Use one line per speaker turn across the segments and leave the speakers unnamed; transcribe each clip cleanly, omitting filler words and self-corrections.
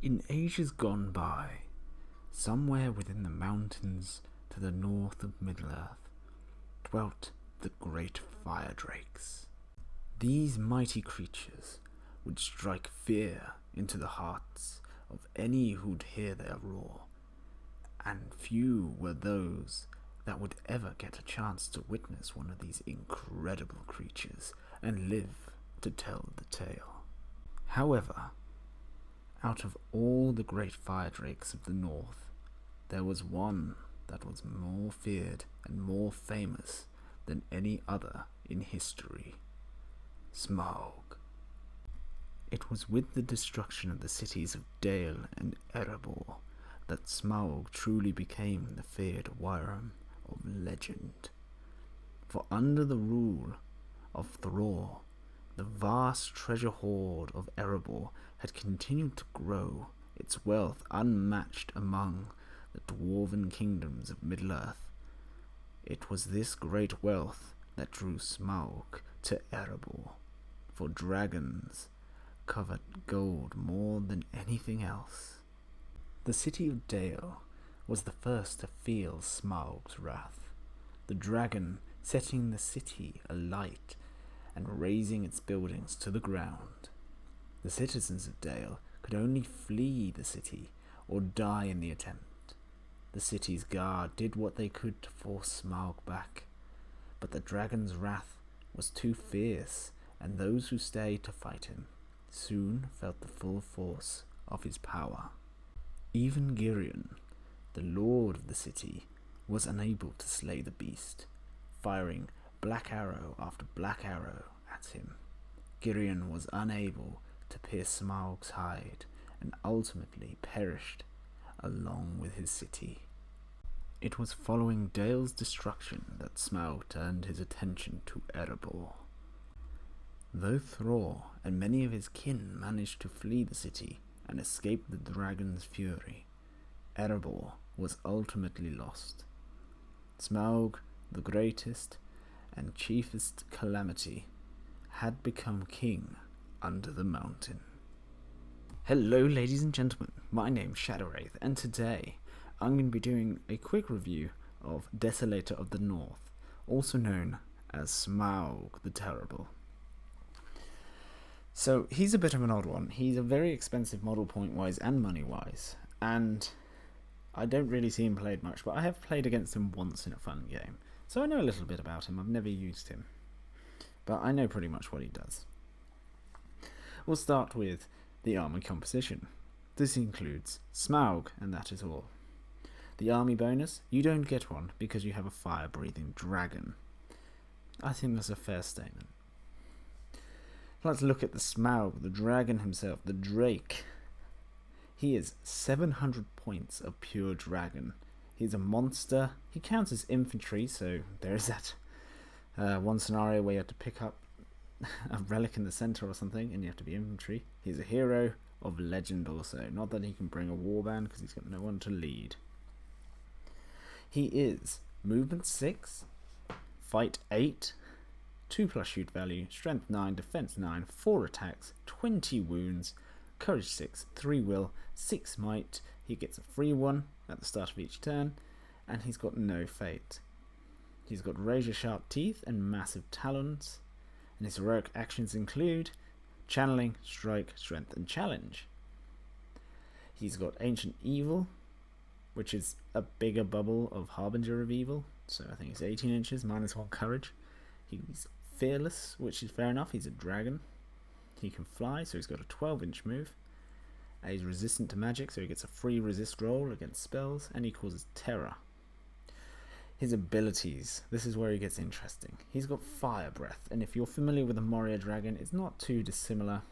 In ages gone by, somewhere within the mountains to the north of Middle-earth, dwelt the great fire drakes. These mighty creatures would strike fear into the hearts of any who'd hear their roar, and few were those that would ever get a chance to witness one of these incredible creatures and live to tell the tale. However, out of all the great fire drakes of the north, there was one that was more feared and more famous than any other in history: Smaug. It was with the destruction of the cities of Dale and Erebor that Smaug truly became the feared Warhammer of legend. For under the rule of Thror, the vast treasure hoard of Erebor had continued to grow, its wealth unmatched among the dwarven kingdoms of Middle-earth. It was this great wealth that drew Smaug to Erebor, for dragons covered gold more than anything else. The city of Dale was the first to feel Smaug's wrath, the dragon setting the city alight and razing its buildings to the ground. The citizens of Dale could only flee the city or die in the attempt. The city's guard did what they could to force Smaug back, but the dragon's wrath was too fierce, and those who stayed to fight him soon felt the full force of his power. Even Girion, the lord of the city, was unable to slay the beast, firing black arrow after black arrow at him. Girion was unable to pierce Smaug's hide and ultimately perished along with his city. It was following Dale's destruction that Smaug turned his attention to Erebor. Though Thror and many of his kin managed to flee the city and escape the dragon's fury, Erebor was ultimately lost. Smaug, the greatest and chiefest calamity, had become king under the mountain. Hello ladies and gentlemen, my name's Wraith, and today I'm going to be doing a quick review of Desolator of the North, also known as Smaug the Terrible. So he's a bit of an odd one. He's a very expensive model point wise and money wise, and I don't really see him played much, but I have played against him once in a fun game, so I know a little bit about him. I've never used him, but I know pretty much what he does. We'll start with the army composition. This includes Smaug, and that is all. The army bonus, you don't get one because you have a fire-breathing dragon. I think that's a fair statement. Let's look at the Smaug, the dragon himself, the Drake. He is 700 points of pure dragon. He's a monster. He counts as infantry, so there is that one scenario where you have to pick up a relic in the center or something and you have to be infantry. He's a hero of legend also. Not that he can bring a warband because he's got no one to lead. He is movement 6, fight 8, 2+ shoot value, strength 9, defense 9, 4 attacks, 20 wounds, courage 6, 3 will, 6 might. He gets a free one at the start of each turn, and he's got no fate. He's got razor sharp teeth and massive talons, and his heroic actions include channeling, strike, strength, and challenge. He's got ancient evil, which is a bigger bubble of harbinger of evil, so I think it's 18 inches, -1 courage. He's fearless, which is fair enough. He's a dragon. He can fly, so he's got a 12-inch move. He's resistant to magic, so he gets a free resist roll against spells, and he causes terror. His abilities, this is where he gets interesting. He's got fire breath, and if you're familiar with a Moria dragon, it's not too dissimilar,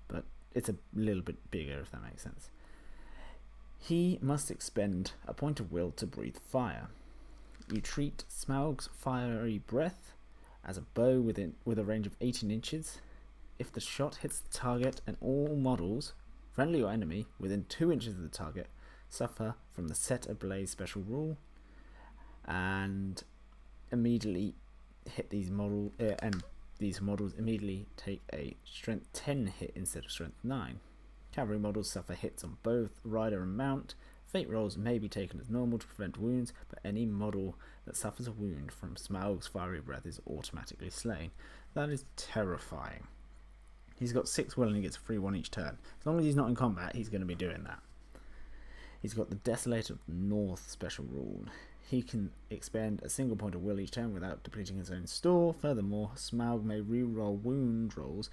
but it's a little bit bigger, if that makes sense. He must expend a point of will to breathe fire. You treat Smaug's fiery breath as a bow with a range of 18 inches. If the shot hits the target and all models, friendly or enemy, within 2 inches of the target suffer from the Set Ablaze special rule, and immediately hit these models immediately take a strength 10 hit instead of strength 9. Cavalry models suffer hits on both rider and mount. Fate rolls may be taken as normal to prevent wounds, but any model that suffers a wound from Smaug's fiery breath is automatically slain. That is terrifying. He's got 6 will and he gets a free 1 each turn. As long as he's not in combat, he's going to be doing that. He's got the Desolator of the North special rule. He can expend a single point of will each turn without depleting his own store. Furthermore, Smaug may re-roll wound rolls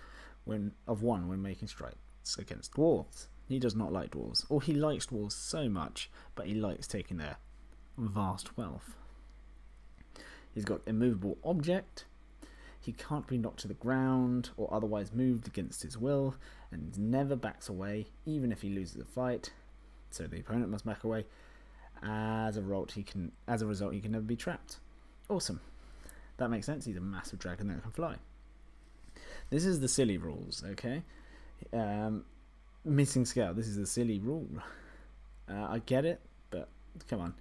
of 1 when making strikes against dwarves. He does not like dwarves, or he likes dwarves so much, but he likes taking their vast wealth. He's got immovable object. He can't be knocked to the ground or otherwise moved against his will, and never backs away, even if he loses a fight. So the opponent must back away. As a result, he can never be trapped. Awesome. That makes sense. He's a massive dragon that can fly. This is the silly rules, okay? Missing scale. This is a silly rule. I get it, but come on.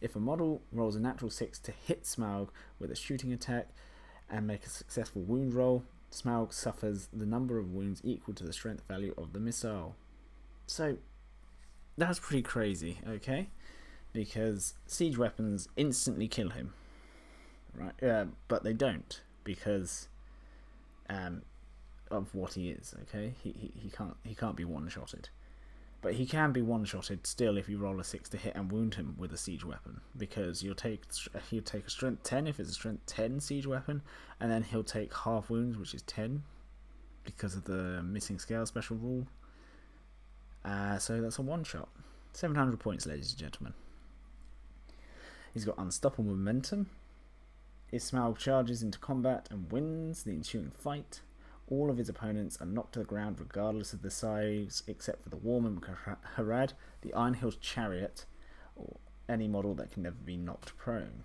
If a model rolls a natural 6 to hit Smaug with a shooting attack and make a successful wound roll, Smaug suffers the number of wounds equal to the strength value of the missile. So that's pretty crazy, okay? Because siege weapons instantly kill him, right? But they don't, because of what he is. Okay, he can't be one-shotted, but he can be one-shotted still if you roll a 6 to hit and wound him with a siege weapon, because he'll take a strength 10 if it's a strength 10 siege weapon, and then he'll take half wounds, which is 10, because of the missing scale special rule. So that's a one-shot. 700 points, ladies and gentlemen. He's got unstoppable momentum. If Smaug charges into combat and wins the ensuing fight, all of his opponents are knocked to the ground regardless of the size, except for the Warhammer Harad, the Iron Hill's Chariot, or any model that can never be knocked prone.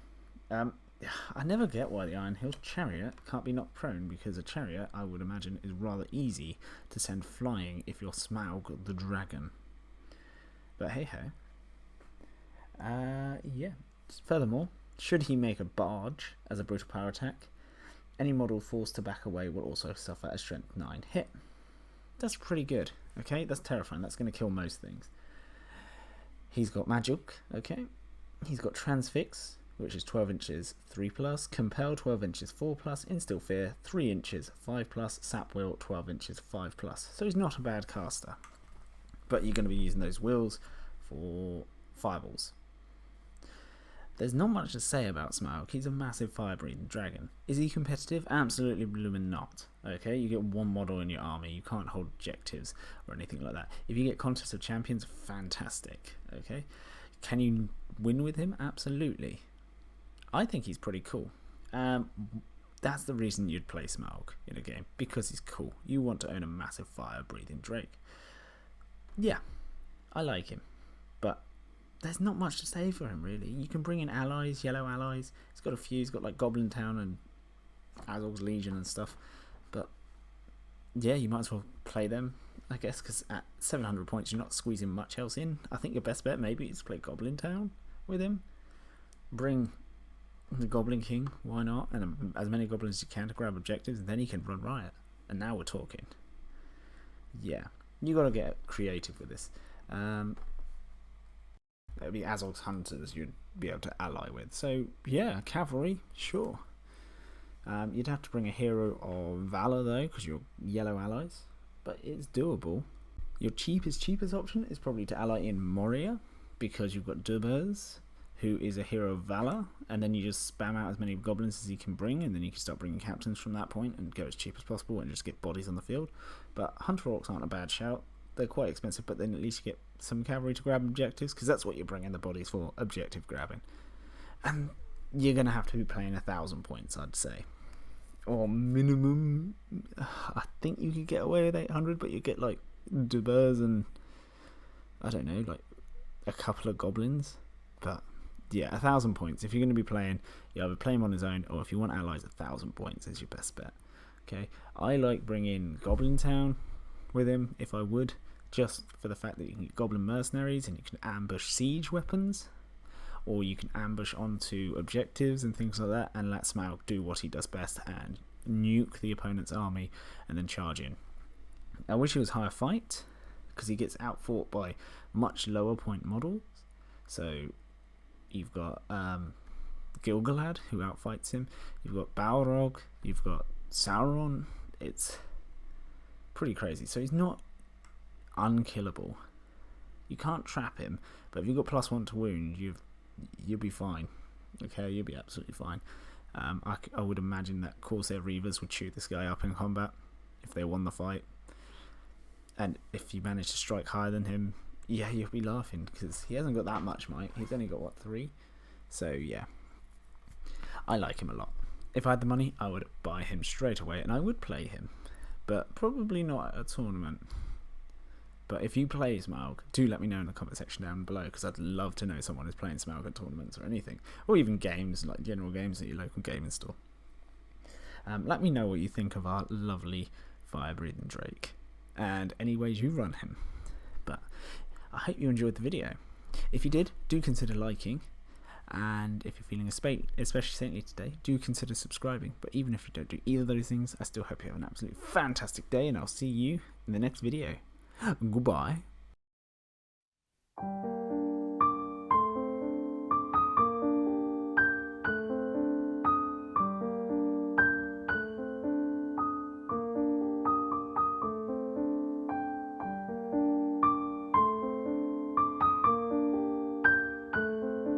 I never get why the Iron Hill's Chariot can't be knocked prone, because a chariot, I would imagine, is rather easy to send flying if you're Smaug the dragon. But hey ho. Yeah. Furthermore, should he make a barge as a brutal power attack, any model forced to back away will also suffer a strength 9 hit. That's pretty good, okay? That's terrifying. That's going to kill most things. He's got Magic, okay? He's got Transfix, which is 12 inches 3+, Compel 12 inches 4+, Instill Fear 3 inches 5+, Sap Will 12 inches 5+. So he's not a bad caster. But you're going to be using those wills for fireballs. There's not much to say about Smaug. He's a massive fire-breathing dragon. Is he competitive? Absolutely blooming not. Okay, you get one model in your army. You can't hold objectives or anything like that. If you get Contest of Champions, fantastic. Okay, can you win with him? Absolutely. I think he's pretty cool. That's the reason you'd play Smaug in a game, because he's cool. You want to own a massive fire-breathing drake. Yeah, I like him, but there's not much to say for him, really. You can bring in allies, yellow allies. He's got a few. He's got like Goblin Town and Azog's Legion and stuff. But yeah, you might as well play them, I guess, because at 700 points, you're not squeezing much else in. I think your best bet maybe is to play Goblin Town with him. Bring the Goblin King, why not? And as many goblins as you can to grab objectives, and then he can run riot. And now we're talking. Yeah, you got to get creative with this. It would be Azog's Hunters you'd be able to ally with. So, yeah, Cavalry, sure. You'd have to bring a hero of Valor, though, because you're yellow allies. But it's doable. Your cheapest option is probably to ally in Moria, because you've got Dubers, who is a hero of Valor, and then you just spam out as many goblins as you can bring, and then you can start bringing captains from that point and go as cheap as possible and just get bodies on the field. But Hunter Orcs aren't a bad shout. They're quite expensive, but then at least you get some cavalry to grab objectives, because that's what you're bringing the bodies for, objective grabbing. And you're going to have to be playing 1,000 points, I'd say. Or minimum, I think you could get away with 800, but you get like Dubers and, I don't know, like a couple of goblins. But yeah, 1,000 points. If you're going to be playing, you either play him on his own, or if you want allies, 1,000 points is your best bet. Okay, I like bringing Goblin Town with him, if I would, just for the fact that you can get Goblin Mercenaries and you can ambush siege weapons, or you can ambush onto objectives and things like that, and let Smaug do what he does best and nuke the opponent's army and then charge in. I wish he was higher fight, because he gets outfought by much lower point models. So you've got Gilgalad, who outfights him. You've got Balrog. You've got Sauron. It's pretty crazy. So he's not unkillable. You can't trap him, but if you've got +1 to wound, you'll be fine. Okay, you'll be absolutely fine. I would imagine that Corsair Reavers would chew this guy up in combat if they won the fight. And if you manage to strike higher than him, yeah, you'll be laughing, because he hasn't got that much might. He's only got, what, 3? So, yeah. I like him a lot. If I had the money, I would buy him straight away, and I would play him. But probably not at a tournament. But if you play Smaug, do let me know in the comment section down below, because I'd love to know someone who's playing Smaug at tournaments or anything. Or even games, like general games at your local gaming store. Let me know what you think of our lovely fire-breathing Drake, and any ways you run him. But I hope you enjoyed the video. If you did, do consider liking. And if you're feeling especially saintly today, do consider subscribing. But even if you don't do either of those things, I still hope you have an absolutely fantastic day, and I'll see you in the next video. Goodbye.